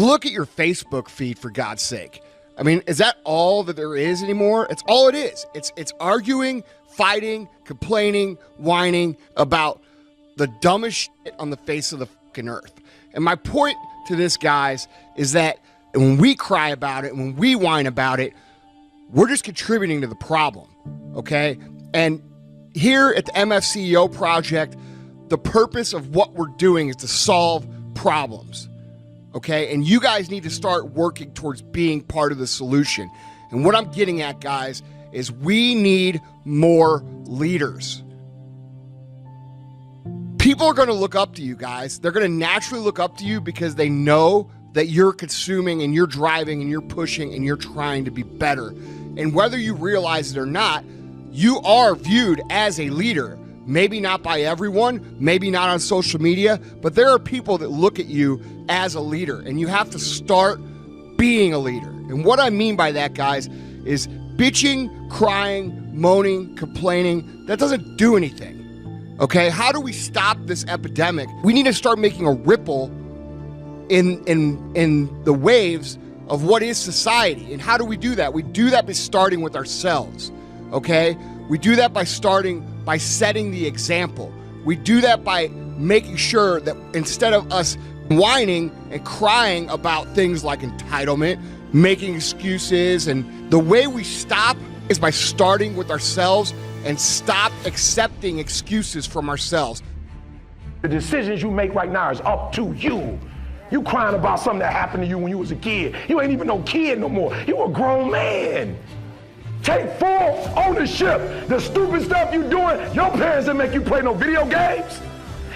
look at your Facebook feed, for God's sake. I mean, is that all that there is anymore? It's all it is. It's arguing, fighting, complaining, whining about the dumbest shit on the face of the fucking earth. And my point to this, guys, is that when we cry about it, when we whine about it, we're just contributing to the problem, okay? And here at the MFCEO Project, the purpose of what we're doing is to solve problems, okay? And you guys need to start working towards being part of the solution. And what I'm getting at, guys, is we need more leaders. People are going to look up to you, guys. They're going to naturally look up to you because they know that you're consuming and you're driving and you're pushing and you're trying to be better. And whether you realize it or not, you are viewed as a leader. Maybe not by everyone, maybe not on social media, but there are people that look at you as a leader, and you have to start being a leader. And what I mean by that, guys, is bitching, crying, moaning, complaining, that doesn't do anything. Okay, how do we stop this epidemic? We need to start making a ripple in the waves of what is society. And how do we do that? We do that by starting with ourselves, okay? We do that by setting the example. We do that by making sure that instead of us whining and crying about things like entitlement, making excuses, and the way we stop is by starting with ourselves and stop accepting excuses from ourselves. The decisions you make right now is up to you. You crying about something that happened to you when you was a kid. You ain't even no kid no more. You a grown man. Take full ownership. The stupid stuff you doing, your parents didn't make you play no video games.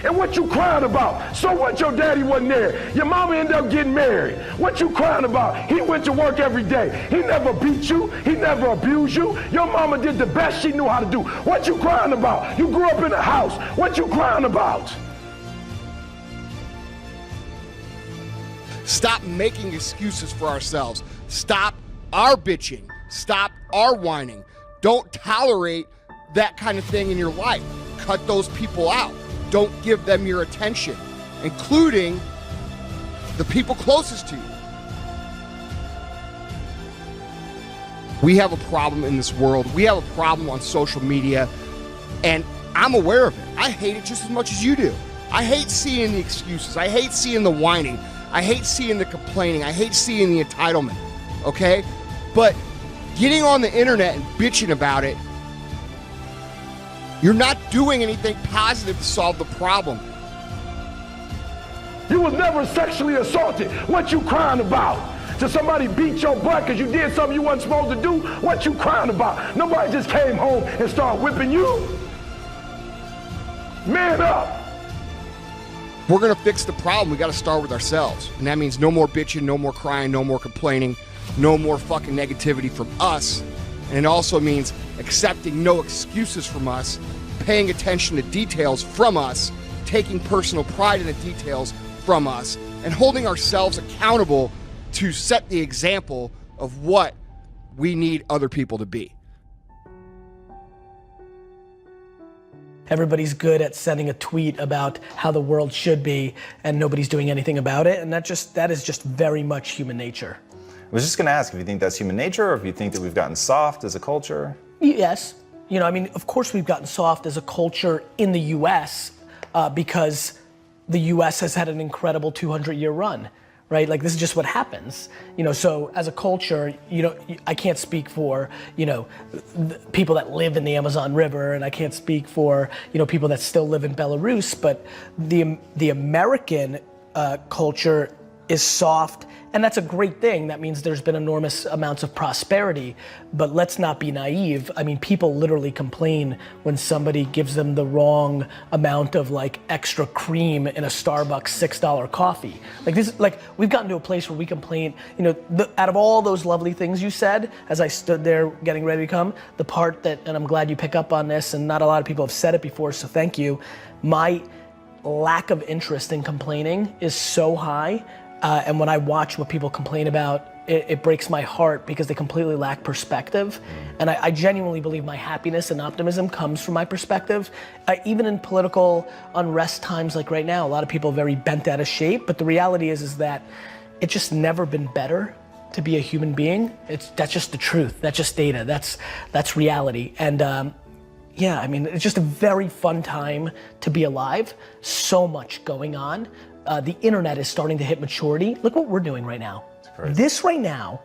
And what you crying about? So what, your daddy wasn't there? Your mama ended up getting married. What you crying about? He went to work every day. He never beat you. He never abused you. Your mama did the best she knew how to do. What you crying about? You grew up in a house. What you crying about? Stop making excuses for ourselves. Stop our bitching. Stop our whining. Don't tolerate that kind of thing in your life. Cut those people out. Don't give them your attention, including the people closest to you. We have a problem in this world. We have a problem on social media, and I'm aware of it. I hate it just as much as you do. I hate seeing the excuses. I hate seeing the whining. I hate seeing the complaining. I hate seeing the entitlement, okay? But getting on the internet and bitching about it, you're not doing anything positive to solve the problem. You was never sexually assaulted. What you crying about? Did somebody beat your butt because you did something you wasn't supposed to do? What you crying about? Nobody just came home and started whipping you. Man up. We're gonna fix the problem. We gotta start with ourselves. And that means no more bitching, no more crying, no more complaining, no more fucking negativity from us. And it also means accepting no excuses from us, paying attention to details from us, taking personal pride in the details from us, and holding ourselves accountable to set the example of what we need other people to be. Everybody's good at sending a tweet about how the world should be, and nobody's doing anything about it, and that is just very much human nature. I was just gonna ask if you think that's human nature, or if you think that we've gotten soft as a culture. Yes, you know, I mean, of course we've gotten soft as a culture in the US because the US has had an incredible 200-year run, right? Like, this is just what happens. You know, so as a culture, you know, I can't speak for, you know, the people that live in the Amazon River, and I can't speak for, you know, people that still live in Belarus, but the American culture is soft, and that's a great thing. That means there's been enormous amounts of prosperity, but let's not be naive. I mean, people literally complain when somebody gives them the wrong amount of like extra cream in a Starbucks $6 coffee. Like this, like we've gotten to a place where we complain, you know, out of all those lovely things you said, as I stood there getting ready to come, the part that, and I'm glad you pick up on this, and not a lot of people have said it before, so thank you. My lack of interest in complaining is so high. And when I watch what people complain about, it breaks my heart because they completely lack perspective. And I genuinely believe my happiness and optimism comes from my perspective. Even in political unrest times like right now, a lot of people are very bent out of shape, but the reality is that it's just never been better to be a human being. That's just the truth. That's just data. That's reality. And yeah, I mean, it's just a very fun time to be alive. So much going on. The internet is starting to hit maturity. Look what we're doing right now. This right now,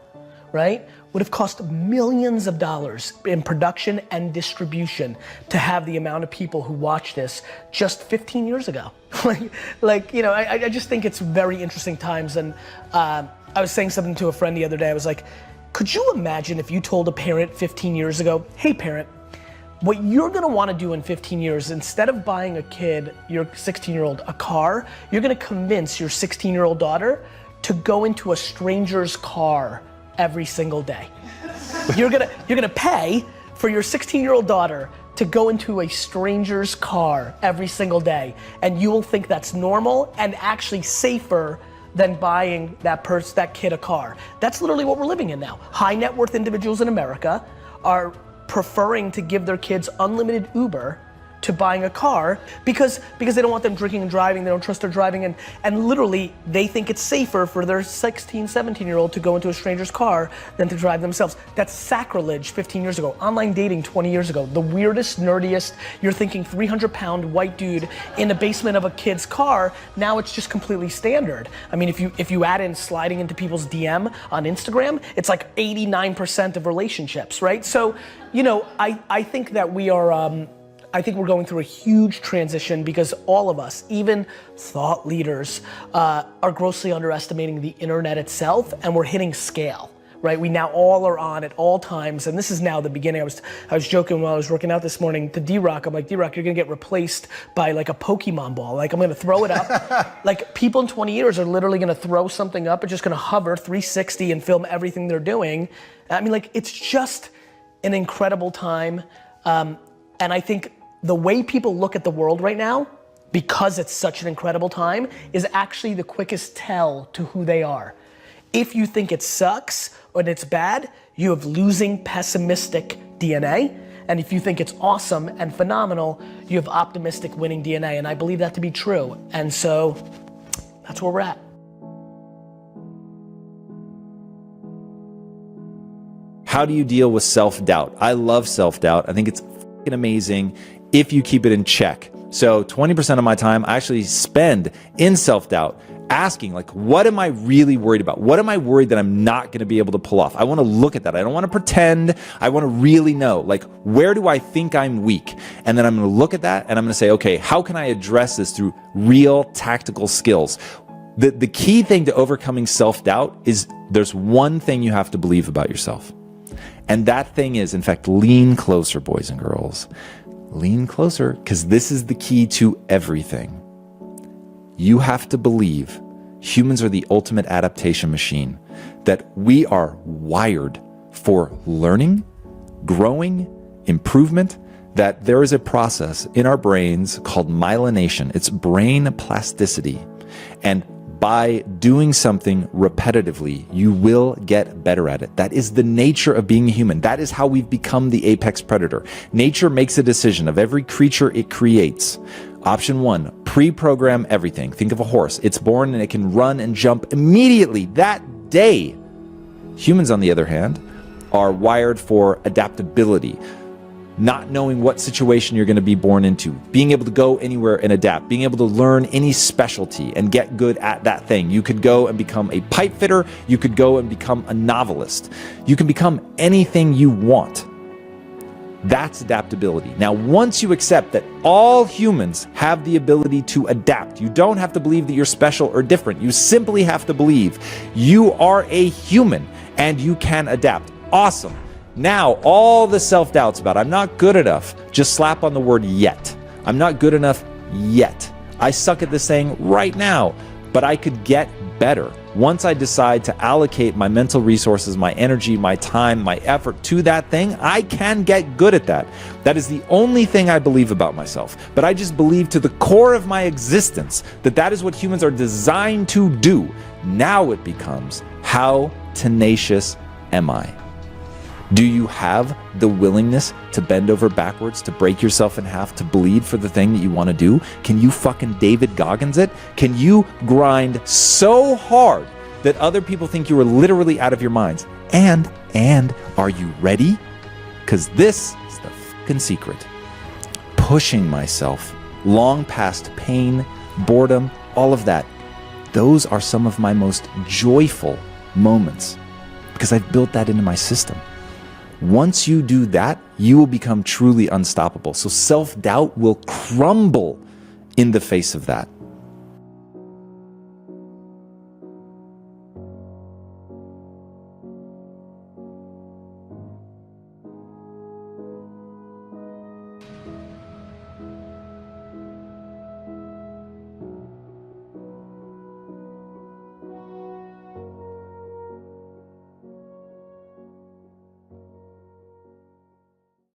right, would have cost millions of dollars in production and distribution to have the amount of people who watch this just 15 years ago. like, you know, I just think it's very interesting times. And I was saying something to a friend the other day. I was like, could you imagine if you told a parent 15 years ago, hey parent, what you're gonna wanna do in 15 years, instead of buying a kid, your 16-year-old, a car, you're gonna convince your 16-year-old daughter to go into a stranger's car every single day. You're gonna pay for your 16-year-old daughter to go into a stranger's car every single day, and you will think that's normal and actually safer than buying that kid a car. That's literally what we're living in now. High net worth individuals in America are preferring to give their kids unlimited Uber to buying a car because they don't want them drinking and driving, they don't trust their driving, and literally they think it's safer for their 16, 17-year-old to go into a stranger's car than to drive themselves. That's sacrilege 15 years ago. Online dating 20 years ago. The weirdest, nerdiest, you're thinking 300-pound white dude in the basement of a kid's car, now it's just completely standard. I mean, if you add in sliding into people's DM on Instagram, it's like 89% of relationships, right? So, you know, I think that we are, I think we're going through a huge transition because all of us, even thought leaders, are grossly underestimating the internet itself, and we're hitting scale, right? We now all are on at all times, and this is now the beginning. I was joking while I was working out this morning to D-Rock. I'm like, D-Rock, you're gonna get replaced by like a Pokemon ball. Like, I'm gonna throw it up. Like, people in 20 years are literally gonna throw something up and just gonna hover 360 and film everything they're doing. I mean, like, it's just an incredible time. And I think the way people look at the world right now, because it's such an incredible time, is actually the quickest tell to who they are. If you think it sucks or it's bad, you have losing, pessimistic DNA. And if you think it's awesome and phenomenal, you have optimistic, winning DNA. And I believe that to be true. And so that's where we're at. How do you deal with self-doubt? I love self-doubt. I think it's fucking amazing if you keep it in check. So 20% of my time I actually spend in self-doubt, asking, like, what am I really worried about? What am I worried that I'm not going to be able to pull off? I want to look at that. I don't want to pretend. I want to really know, like, where do I think I'm weak? And then I'm going to look at that and I'm going to say, okay, how can I address this through real tactical skills? The key thing to overcoming self-doubt is there's one thing you have to believe about yourself. And that thing is, in fact, lean closer, boys and girls. Lean closer, because this is the key to everything. You have to believe humans are the ultimate adaptation machine, that we are wired for learning, growing, improvement, that there is a process in our brains called myelination. It's brain plasticity. And by doing something repetitively, you will get better at it. That is the nature of being a human. That is how we've become the apex predator. Nature makes a decision of every creature it creates. Option one, pre-program everything. Think of a horse. It's born and it can run and jump immediately that day. Humans, on the other hand, are wired for adaptability. Not knowing what situation you're going to be born into, being able to go anywhere and adapt, being able to learn any specialty and get good at that thing. You could go and become a pipe fitter. You could go and become a novelist. You can become anything you want. That's adaptability. Now, once you accept that all humans have the ability to adapt, you don't have to believe that you're special or different. You simply have to believe you are a human and you can adapt. Awesome. Now, all the self-doubts about I'm not good enough, just slap on the word yet. I'm not good enough yet. I suck at this thing right now, but I could get better. Once I decide to allocate my mental resources, my energy, my time, my effort to that thing, I can get good at that. That is the only thing I believe about myself. But I just believe to the core of my existence that that is what humans are designed to do. Now it becomes, how tenacious am I? Do you have the willingness to bend over backwards, to break yourself in half, to bleed for the thing that you want to do? Can you fucking David Goggins it? Can you grind so hard that other people think you are literally out of your minds. And are you ready? Because this is the fucking secret. Pushing myself long past pain, boredom, all of that. Those are some of my most joyful moments because I've built that into my system. Once you do that, you will become truly unstoppable. So self-doubt will crumble in the face of that.